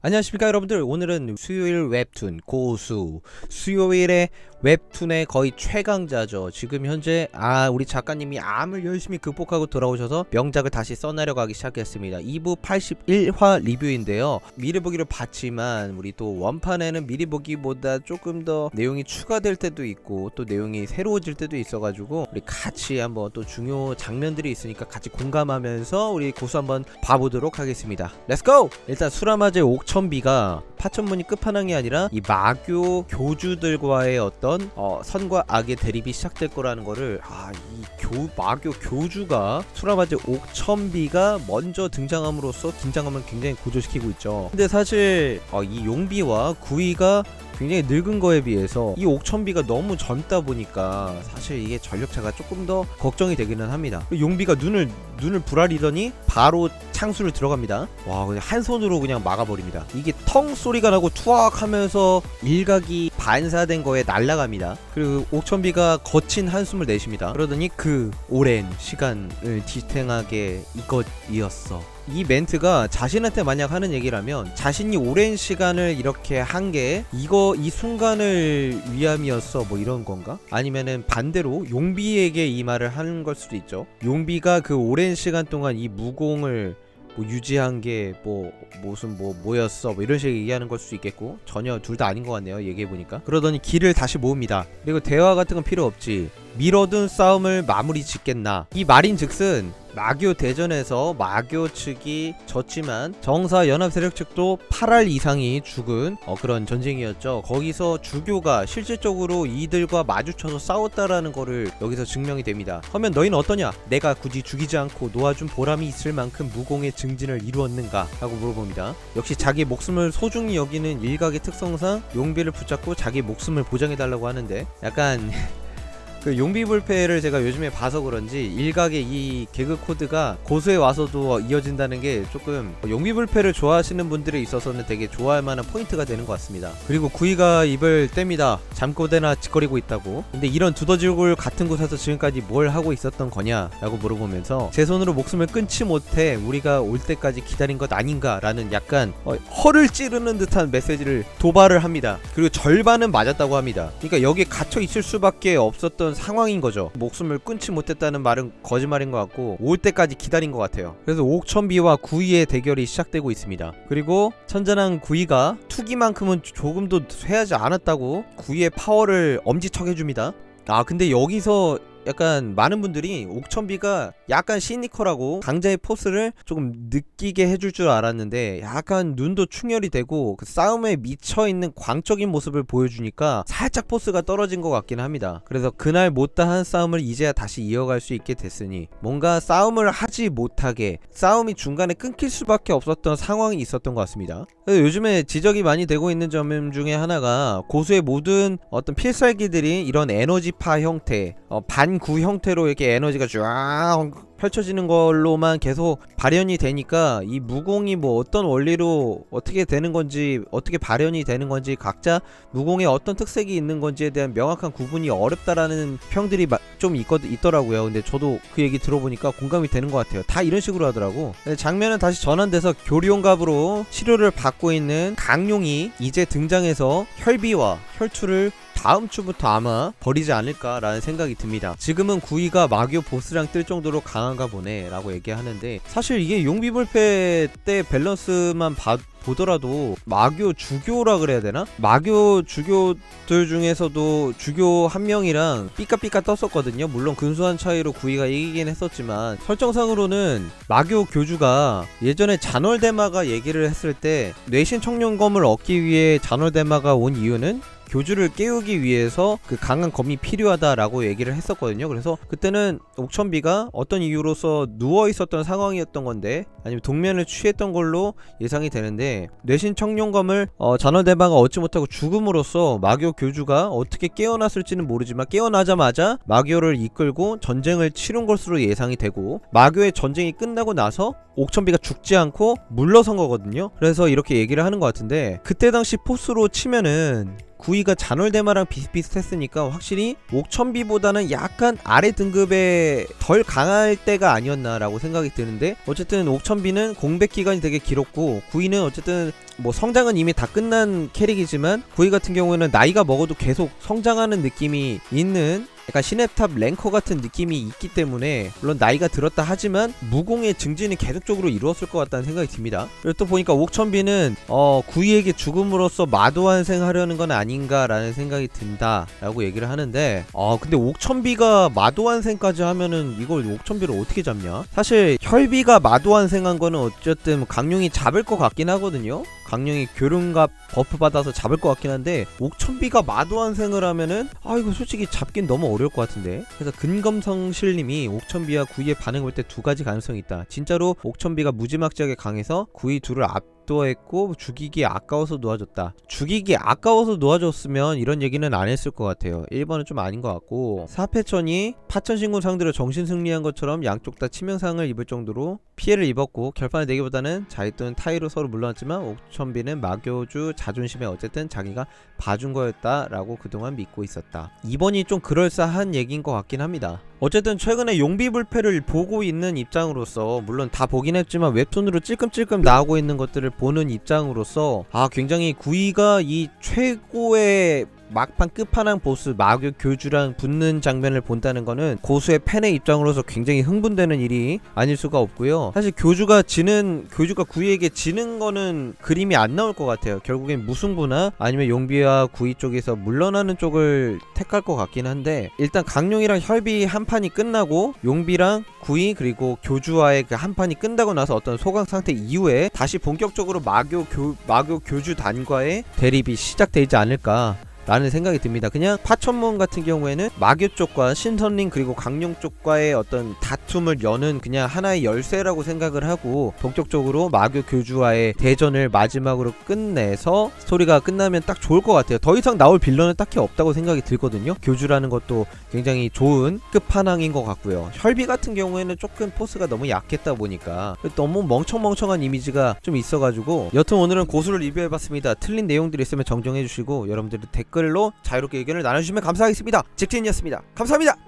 안녕하십니까 여러분들. 오늘은 수요일 웹툰 고수, 수요일의 웹툰의 거의 최강자죠. 지금 현재 우리 작가님이 암을 열심히 극복하고 돌아오셔서 명작을 다시 써내려가기 시작했습니다. 2부 81화 리뷰인데요. 미리 보기로 봤지만 우리 또 원판에는 미리 보기보다 조금 더 내용이 추가될 때도 있고 또 내용이 새로워질 때도 있어가지고 우리 같이 한번 또 중요 장면들이 있으니까 같이 공감하면서 우리 고수 한번 봐보도록 하겠습니다. 렛츠고! 일단 수라마제 옥천비가 파천문이 끝판왕이 아니라 이 마교 교주들과의 어떤 선과 악의 대립이 시작될 거라는 거를 마교 교주가 수라마제 옥천비가 먼저 등장함으로써 긴장감을 굉장히 고조시키고 있죠. 근데 사실 이 용비와 구이가 굉장히 늙은 거에 비해서 이 옥천비가 너무 젊다 보니까 사실 이게 전력차가 조금 더 걱정이 되기는 합니다. 용비가 눈을 부라리더니 바로 창수를 들어갑니다. 와, 그냥 한 손으로 그냥 막아버립니다. 이게 텅 소리가 나고 투악 하면서 일각이 반사된 거에 날아갑니다. 그리고 옥천비가 거친 한숨을 내쉽니다. 그러더니 그 오랜 시간을 지탱하게 이것이었어. 이 멘트가 자신한테 만약 하는 얘기라면 자신이 오랜 시간을 이렇게 한 게 이 순간을 위함이었어 뭐 이런 건가? 아니면은 반대로 용비에게 이 말을 하는 걸 수도 있죠. 용비가 그 오랜 시간 동안 이 무공을 유지한 게 뭐였어 이런 식으로 얘기하는 걸 수도 있겠고, 전혀 둘 다 아닌 것 같네요 얘기해보니까. 그러더니 기를 다시 모읍니다. 그리고 대화 같은 건 필요 없지, 미뤄둔 싸움을 마무리 짓겠나. 이 말인즉슨 마교 대전에서 마교 측이 졌지만 정사 연합 세력 측도 8할 이상이 죽은 그런 전쟁이었죠. 거기서 주교가 실질적으로 이들과 마주쳐서 싸웠다라는 거를 여기서 증명이 됩니다. 그러면 너희는 어떠냐? 내가 굳이 죽이지 않고 놓아준 보람이 있을 만큼 무공의 증진을 이루었는가? 라고 물어봅니다. 역시 자기 목숨을 소중히 여기는 일각의 특성상 용비를 붙잡고 자기 목숨을 보장해달라고 하는데, 약간 그 용비불패를 제가 요즘에 봐서 그런지 일각의 이 개그 코드가 고수에 와서도 이어진다는 게 조금 용비불패를 좋아하시는 분들에 있어서는 되게 좋아할 만한 포인트가 되는 것 같습니다. 그리고 구이가 입을 뗍니다. 잠꼬대나 짓거리고 있다고. 근데 이런 두더지골 같은 곳에서 지금까지 뭘 하고 있었던 거냐 라고 물어보면서 제 손으로 목숨을 끊지 못해 우리가 올 때까지 기다린 것 아닌가 라는 약간 허를 찌르는 듯한 메시지를 도발을 합니다. 그리고 절반은 맞았다고 합니다. 그러니까 여기에 갇혀 있을 수밖에 없었던 상황인 거죠. 목숨을 끊지 못했다는 말은 거짓말인 것 같고 올 때까지 기다린 것 같아요. 그래서 옥천비와 구이의 대결이 시작되고 있습니다. 그리고 천전한 구이가 투기만큼은 조금도 쇠하지 않았다고 구이의 파워를 엄지척 해줍니다. 근데 여기서 약간 많은 분들이 옥천비가 약간 시니컬하고 강자의 포스를 조금 느끼게 해줄 줄 알았는데, 약간 눈도 충혈이 되고 그 싸움에 미쳐있는 광적인 모습을 보여주니까 살짝 포스가 떨어진 것 같긴 합니다. 그래서 그날 못다한 싸움을 이제야 다시 이어갈 수 있게 됐으니 뭔가 싸움을 하지 못하게 싸움이 중간에 끊길 수밖에 없었던 상황이 있었던 것 같습니다. 요즘에 지적이 많이 되고 있는 점 중에 하나가 고수의 모든 어떤 필살기들이 이런 에너지파 형태, 반구 형태로 이렇게 에너지가 쫙 펼쳐지는 걸로만 계속 발현이 되니까 이 무공이 어떤 원리로 어떻게 되는 건지, 어떻게 발현이 되는 건지, 각자 무공에 어떤 특색이 있는 건지에 대한 명확한 구분이 어렵다라는 평들이 좀 있더라고요. 근데 저도 그 얘기 들어보니까 공감이 되는 것 같아요. 다 이런 식으로 하더라고. 장면은 다시 전환돼서 교리용갑으로 치료를 받고 있는 강용이 이제 등장해서 혈비와 혈투를 다음 주부터 아마 벌이지 않을까라는 생각이 듭니다. 지금은 구이가 마교 보스랑 뜰 정도로 강한가 보네 라고 얘기하는데, 사실 이게 용비불패 때 밸런스만 보더라도 마교 주교라 그래야 되나? 마교 주교들 중에서도 주교 한 명이랑 삐까삐까 떴었거든요. 물론 근소한 차이로 구이가 이기긴 했었지만, 설정상으로는 마교 교주가 예전에 잔월대마가 얘기를 했을 때 뇌신 청룡검을 얻기 위해 잔월대마가 온 이유는 교주를 깨우기 위해서 그 강한 검이 필요하다라고 얘기를 했었거든요. 그래서 그때는 옥천비가 어떤 이유로서 누워있었던 상황이었던 건데, 아니면 동면을 취했던 걸로 예상이 되는데, 뇌신 청룡검을 잔월대마가 얻지 못하고 죽음으로써 마교 교주가 어떻게 깨어났을지는 모르지만 깨어나자마자 마교를 이끌고 전쟁을 치른 것으로 예상이 되고, 마교의 전쟁이 끝나고 나서 옥천비가 죽지 않고 물러선 거거든요. 그래서 이렇게 얘기를 하는 것 같은데, 그때 당시 포스로 치면은 구이가 잔월대마랑 비슷비슷했으니까 확실히 옥천비보다는 약간 아래 등급에 덜 강할 때가 아니었나라고 생각이 드는데, 어쨌든 옥천비는 공백 기간이 되게 길었고 구이는 어쨌든 뭐 성장은 이미 다 끝난 캐릭이지만 구이 같은 경우에는 나이가 먹어도 계속 성장하는 느낌이 있는 약간 시냅탑 랭커 같은 느낌이 있기 때문에 물론 나이가 들었다 하지만 무공의 증진은 계속적으로 이루었을 것 같다는 생각이 듭니다. 그리고 또 보니까 옥천비는 구이에게 죽음으로써 마도환생하려는 건 아닌가라는 생각이 든다 라고 얘기를 하는데 근데 옥천비가 마도환생까지 하면은 이걸 옥천비를 어떻게 잡냐? 사실 혈비가 마도환생한 거는 어쨌든 강룡이 잡을 것 같긴 하거든요. 강령이 교륜갑 버프 받아서 잡을 것 같긴 한데 옥천비가 마도환생을 하면은 이거 솔직히 잡긴 너무 어려울 것 같은데. 그래서 근검성실님이 옥천비와 구이의 반응 볼 때 두 가지 가능성이 있다. 진짜로 옥천비가 무지막지하게 강해서 구이 둘을 압도했고 죽이기 아까워서 놓아줬다. 죽이기 아까워서 놓아줬으면 이런 얘기는 안 했을 것 같아요. 1번은 좀 아닌 것 같고, 사패천이 파천신군 상대로 정신승리한 것처럼 양쪽 다 치명상을 입을 정도로 피해를 입었고 결판을 내기보다는 자기 또는 타이로 서로 물러났지만 옥천비는 마교주 자존심에 어쨌든 자기가 봐준 거였다라고 그동안 믿고 있었다. 2번이 좀 그럴싸한 얘기인 것 같긴 합니다. 어쨌든 최근에 용비불패를 보고 있는 입장으로서, 물론 다 보긴 했지만 웹툰으로 찔끔찔끔 나오고 있는 것들을 보는 입장으로서 굉장히 구이가 이 최고의 막판 끝판왕 보스 마교 교주랑 붙는 장면을 본다는 거는 고수의 팬의 입장으로서 굉장히 흥분되는 일이 아닐 수가 없고요. 사실 교주가 구이에게 지는 거는 그림이 안 나올 것 같아요. 결국엔 무승부나 아니면 용비와 구이 쪽에서 물러나는 쪽을 택할 것 같긴 한데, 일단 강룡이랑 혈비 한 판이 끝나고 용비랑 구이 그리고 교주와의 그 한 판이 끝나고 나서 어떤 소강 상태 이후에 다시 본격적으로 마교 교주 단과의 대립이 시작되지 않을까 라는 생각이 듭니다. 그냥 파천문 같은 경우에는 마교 쪽과 신선링 그리고 강룡 쪽과의 어떤 다툼을 여는 그냥 하나의 열쇠라고 생각을 하고 본격적으로 마교 교주와의 대전을 마지막으로 끝내서 스토리가 끝나면 딱 좋을 것 같아요. 더 이상 나올 빌런은 딱히 없다고 생각이 들거든요. 교주라는 것도 굉장히 좋은 끝판왕인 것 같고요. 혈비 같은 경우에는 조금 포스가 너무 약했다 보니까 너무 멍청한 이미지가 좀 있어가지고, 여튼 오늘은 고수를 리뷰해봤습니다. 틀린 내용들이 있으면 정정해주시고 여러분들의 댓글로 자유롭게 의견을 나눠주시면 감사하겠습니다. 잭틴이었습니다. 감사합니다.